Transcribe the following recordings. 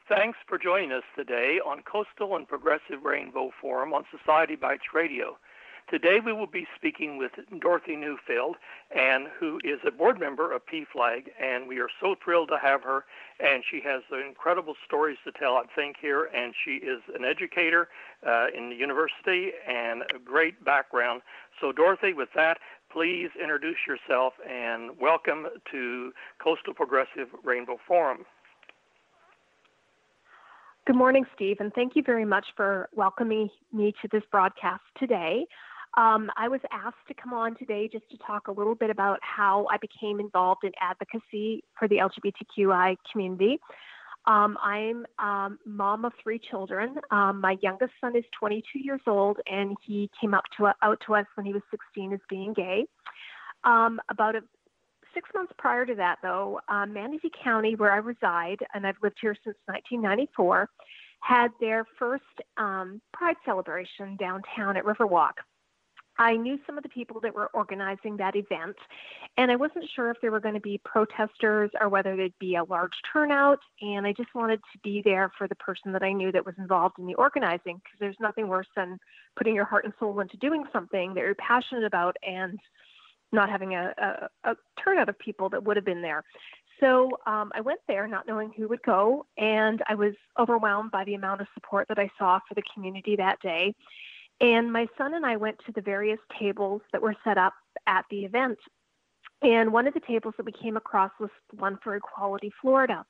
Thanks for joining us today on Coastal and Progressive Rainbow Forum on Society Bites Radio. Today we will be speaking with Dorothy Neufeld, and who is a board member of PFLAG, and we are so thrilled to have her, and she has incredible stories to tell, I think, here, and she is an educator in the university and a great background. So Dorothy, with that, please introduce yourself and welcome to Coastal Progressive Rainbow Forum. Good morning, Steve, and thank you very much for welcoming me to this broadcast today. I was asked to come on today just to talk a little bit about how I became involved in advocacy for the LGBTQI community. I'm a mom of 3 children. My youngest son is 22 years old, and he came out to us when he was 16 as being gay. About 6 months prior to that, though, Manatee County, where I reside, and I've lived here since 1994, had their first Pride celebration downtown at Riverwalk. I knew some of the people that were organizing that event, and I wasn't sure if there were going to be protesters or whether there'd be a large turnout, and I just wanted to be there for the person that I knew that was involved in the organizing, because there's nothing worse than putting your heart and soul into doing something that you're passionate about and not having a turnout of people that would have been there. So I went there not knowing who would go, and I was overwhelmed by the amount of support that I saw for the community that day. And my son and I went to the various tables that were set up at the event. And one of the tables that we came across was one for Equality Florida.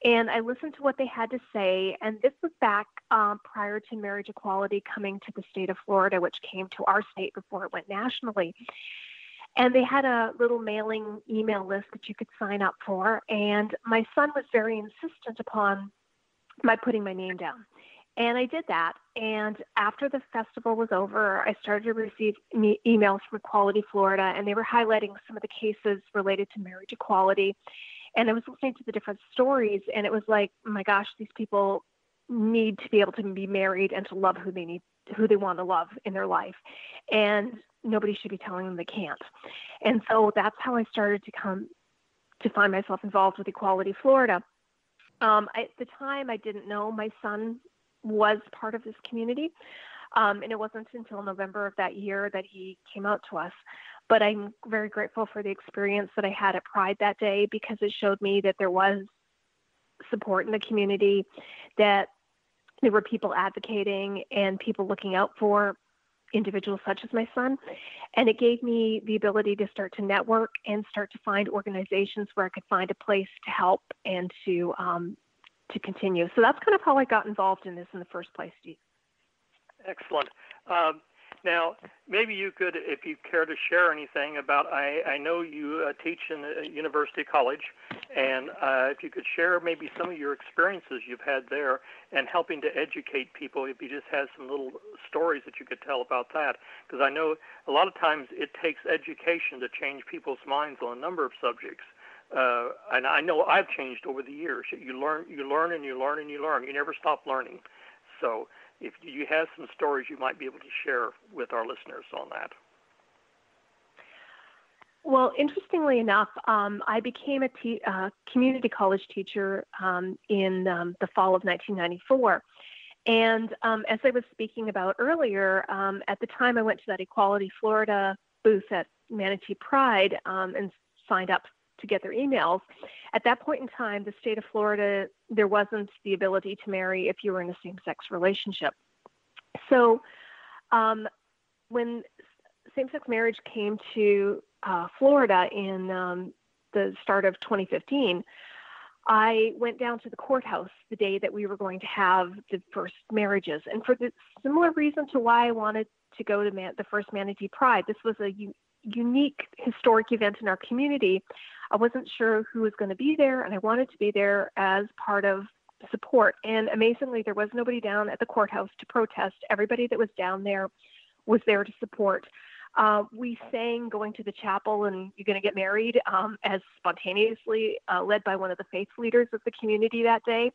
And I listened to what they had to say. And this was back prior to marriage equality coming to the state of Florida, which came to our state before it went nationally. And they had a little mailing email list that you could sign up for. And my son was very insistent upon my putting my name down. And I did that. And after the festival was over, I started to receive emails from Equality Florida, and they were highlighting some of the cases related to marriage equality. And I was listening to the different stories, and it was like, oh my gosh, these people need to be able to be married and to love who they want to love in their life. And nobody should be telling them they can't. And so that's how I started to find myself involved with Equality Florida. At the time, I didn't know my son was part of this community. And it wasn't until November of that year that he came out to us. But I'm very grateful for the experience that I had at Pride that day, because it showed me that there was support in the community, that there were people advocating and people looking out for individuals such as my son. And it gave me the ability to start to network and start to find organizations where I could find a place to help and to continue. So that's kind of how I got involved in this in the first place, Steve. Excellent. Now, maybe you could, if you care to share anything about, I know you teach in a university college, and if you could share maybe some of your experiences you've had there and helping to educate people, if you just had some little stories that you could tell about that. Because I know a lot of times it takes education to change people's minds on a number of subjects. And I know I've changed over the years. You learn, and you learn, and you learn. You never stop learning. So if you have some stories you might be able to share with our listeners on that. Well, interestingly enough, I became a community college teacher in the fall of 1994. And as I was speaking about earlier, at the time I went to that Equality Florida booth at Manatee Pride and signed up to get their emails. At that point in time, the state of Florida, there wasn't the ability to marry if you were in a same-sex relationship. So when same-sex marriage came to Florida in the start of 2015, I went down to the courthouse the day that we were going to have the first marriages. And for the similar reason to why I wanted to go to the first Manatee Pride, this was a unique historic event in our community. I wasn't sure who was going to be there, and I wanted to be there as part of support. And amazingly, there was nobody down at the courthouse to protest. Everybody that was down there was there to support. We sang Going to the Chapel and You're Going to Get Married as spontaneously led by one of the faith leaders of the community that day.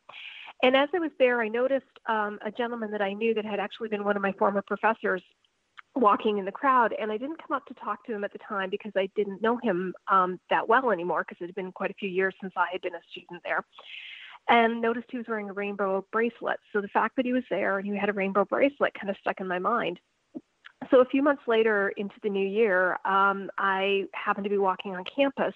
And as I was there, I noticed a gentleman that I knew that had actually been one of my former professors walking in the crowd. And I didn't come up to talk to him at the time because I didn't know him that well anymore, because it had been quite a few years since I had been a student there. And noticed he was wearing a rainbow bracelet. So the fact that he was there and he had a rainbow bracelet kind of stuck in my mind. So a few months later into the new year, I happened to be walking on campus,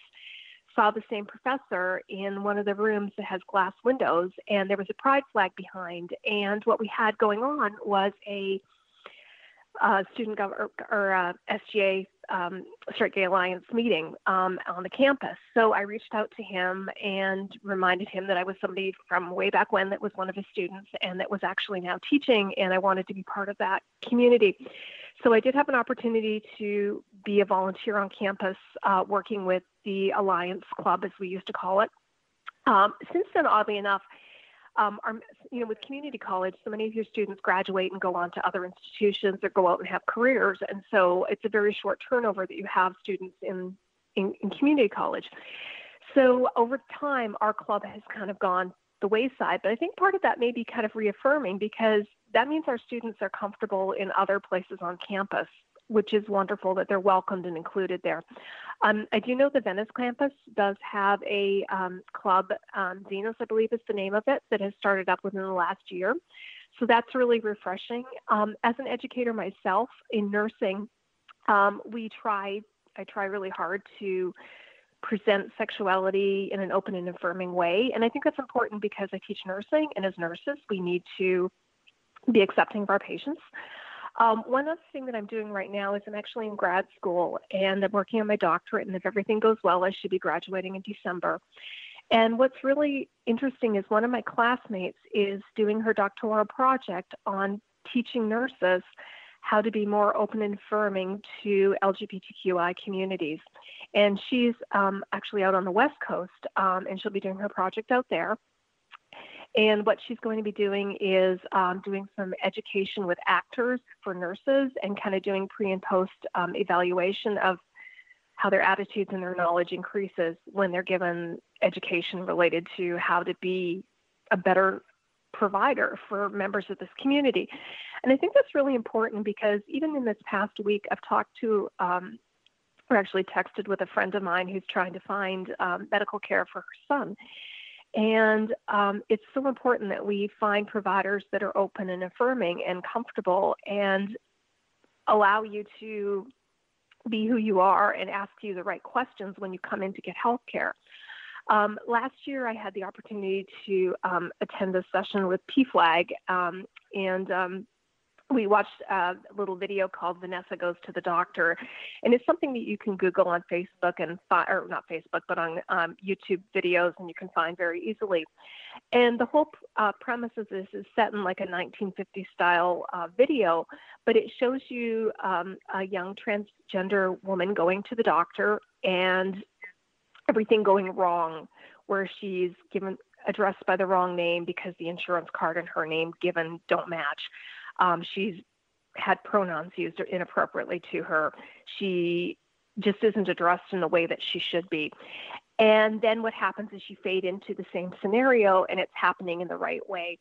saw the same professor in one of the rooms that has glass windows, and there was a pride flag behind. And what we had going on was a student or SGA Straight Gay Alliance meeting on the campus. So I reached out to him and reminded him that I was somebody from way back when that was one of his students and that was actually now teaching, and I wanted to be part of that community. So I did have an opportunity to be a volunteer on campus working with the Alliance Club, as we used to call it. Since then, oddly enough, with community college, so many of your students graduate and go on to other institutions or go out and have careers. And so it's a very short turnover that you have students in community college. So over time, our club has kind of gone the wayside. But I think part of that may be kind of reaffirming, because that means our students are comfortable in other places on campus, which is wonderful that they're welcomed and included there. I do know the Venice campus does have a club, Xenos, I believe is the name of it, that has started up within the last year. So that's really refreshing. As an educator myself in nursing, I try really hard to present sexuality in an open and affirming way. And I think that's important because I teach nursing, and as nurses, we need to be accepting of our patients. One other thing that I'm doing right now is I'm actually in grad school, and I'm working on my doctorate, and if everything goes well, I should be graduating in December. And what's really interesting is one of my classmates is doing her doctoral project on teaching nurses how to be more open and affirming to LGBTQI communities. And she's actually out on the West Coast, and she'll be doing her project out there. And what she's going to be doing is doing some education with actors for nurses and kind of doing pre and post evaluation of how their attitudes and their knowledge increases when they're given education related to how to be a better provider for members of this community. And I think that's really important because even in this past week, I've talked to or actually texted with a friend of mine who's trying to find medical care for her son. And it's so important that we find providers that are open and affirming and comfortable and allow you to be who you are and ask you the right questions when you come in to get health care. Last year, I had the opportunity to attend a session with PFLAG, and we watched a little video called Vanessa Goes to the Doctor. And it's something that you can Google on Facebook or not Facebook, but on YouTube videos, and you can find very easily. And the whole premise of this is set in like a 1950s style video, but it shows you a young transgender woman going to the doctor and everything going wrong, where she's addressed by the wrong name because the insurance card and her name given don't match. She's had pronouns used inappropriately to her. She just isn't addressed in the way that she should be. And then what happens is you fade into the same scenario, and it's happening in the right way.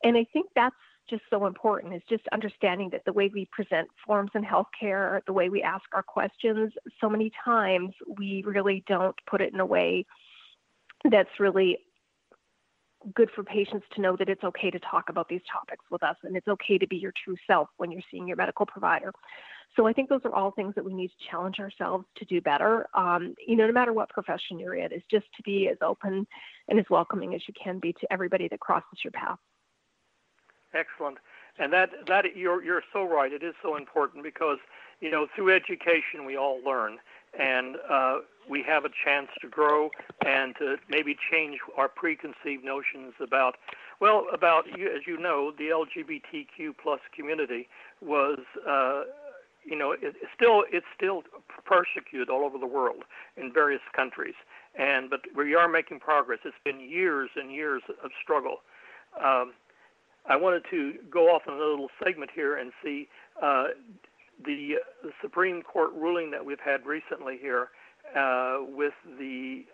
And I think that's just so important, is just understanding that the way we present forms in healthcare, the way we ask our questions, so many times we really don't put it in a way that's really good for patients to know that it's okay to talk about these topics with us, and it's okay to be your true self when you're seeing your medical provider. So I think those are all things that we need to challenge ourselves to do better. No matter what profession you're in, is just to be as open and as welcoming as you can be to everybody that crosses your path. Excellent. And that you're so right. It is so important because, through education we all learn, and we have a chance to grow and to maybe change our preconceived notions about you. As you know, the LGBTQ plus community was, it's still persecuted all over the world in various countries, but we are making progress. It's been years and years of struggle. I wanted to go off on a little segment here and see the Supreme Court ruling that we've had recently here with the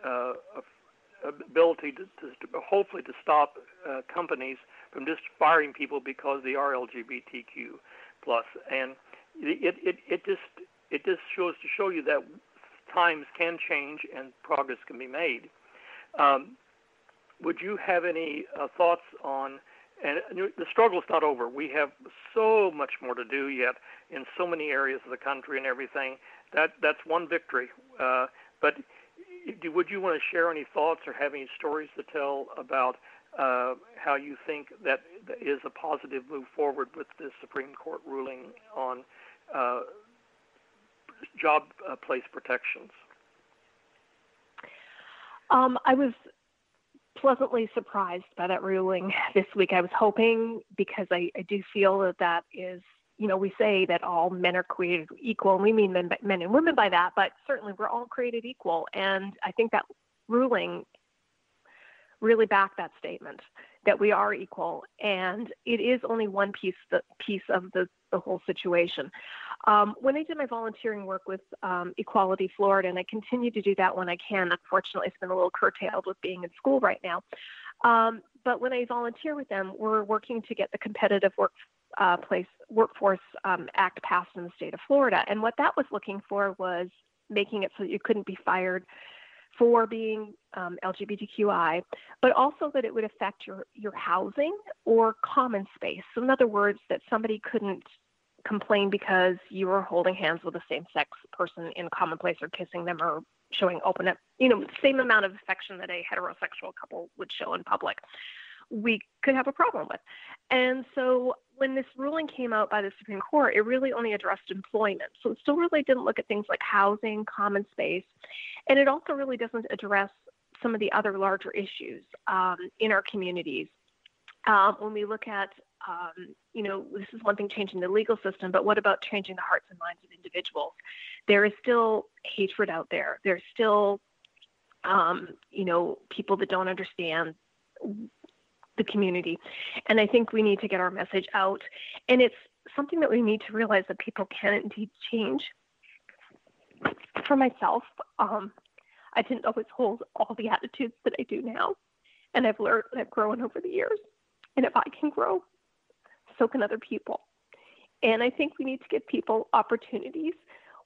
ability to hopefully to stop companies from just firing people because they are LGBTQ plus, and it just shows to show you that times can change and progress can be made. Would you have any thoughts on? And the struggle is not over. We have so much more to do yet in so many areas of the country and everything. That's one victory. But would you want to share any thoughts or have any stories to tell about how you think that is a positive move forward with this Supreme Court ruling on job place protections? I was pleasantly surprised by that ruling this week. I was hoping, because I do feel that is, we say that all men are created equal, and we mean men and women by that, but certainly we're all created equal. And I think that ruling really backed that statement, that we are equal. And it is only one piece of the whole situation. When I did my volunteering work with Equality Florida, and I continue to do that when I can, unfortunately it's been a little curtailed with being in school right now. But when I volunteer with them, we're working to get the Competitive Workforce Act passed in the state of Florida. And what that was looking for was making it so that you couldn't be fired for being LGBTQI, but also that it would affect your housing or common space. So in other words, that somebody couldn't complain because you were holding hands with a same-sex person in common place or kissing them or showing same amount of affection that a heterosexual couple would show in public. We could have a problem with. And so when this ruling came out by the Supreme Court, it really only addressed employment. So it still really didn't look at things like housing, common space, and it also really doesn't address some of the other larger issues in our communities. When we look at, this is one thing, changing the legal system, but what about changing the hearts and minds of individuals? There is still hatred out there. There's still, people that don't understand the community. And I think we need to get our message out. And it's something that we need to realize that people can indeed change. For myself, I didn't always hold all the attitudes that I do now. And I've learned and I've grown over the years. And if I can grow, so can other people. And I think we need to give people opportunities.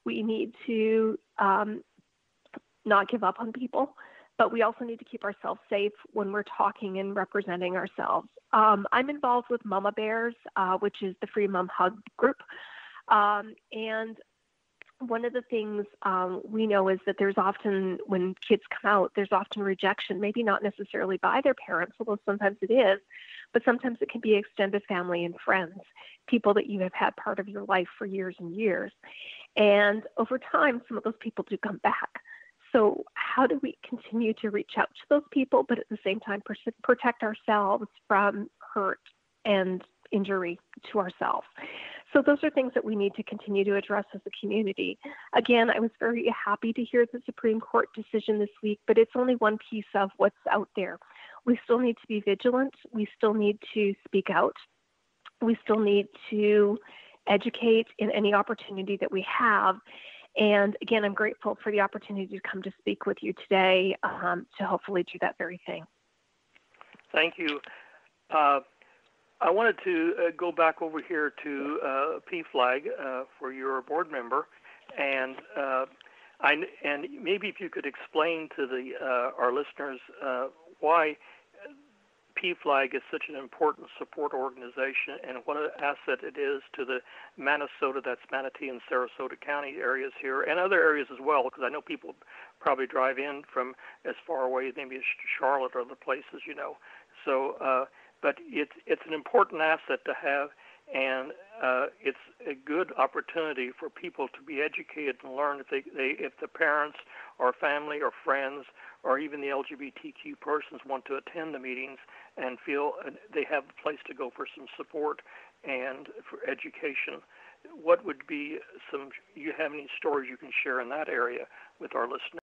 We need to not give up on people, but we also need to keep ourselves safe when we're talking and representing ourselves. I'm involved with Mama Bears, which is the Free Mom Hug group. And one of the things we know is that there's often, when kids come out, there's often rejection, maybe not necessarily by their parents, although sometimes it is, but sometimes it can be extended family and friends, people that you have had part of your life for years and years. And over time, some of those people do come back. So how do we continue to reach out to those people, but at the same time protect ourselves from hurt and injury to ourselves? So those are things that we need to continue to address as a community. Again, I was very happy to hear the Supreme Court decision this week, but it's only one piece of what's out there. We still need to be vigilant. We still need to speak out. We still need to educate in any opportunity that we have. And again, I'm grateful for the opportunity to come to speak with you today to hopefully do that very thing. Thank you. I wanted to go back over here to PFLAG for your board member, and maybe if you could explain to our listeners why PFLAG is such an important support organization and what an asset it is to the Minnesota, that's Manatee and Sarasota County areas here, and other areas as well, because I know people probably drive in from as far away maybe as Charlotte or other places, So, but it's an important asset to have, and it's a good opportunity for people to be educated and learn if the parents or family or friends or even the LGBTQ persons want to attend the meetings and feel they have a place to go for some support and for education. what would be you have any stories you can share in that area with our listeners?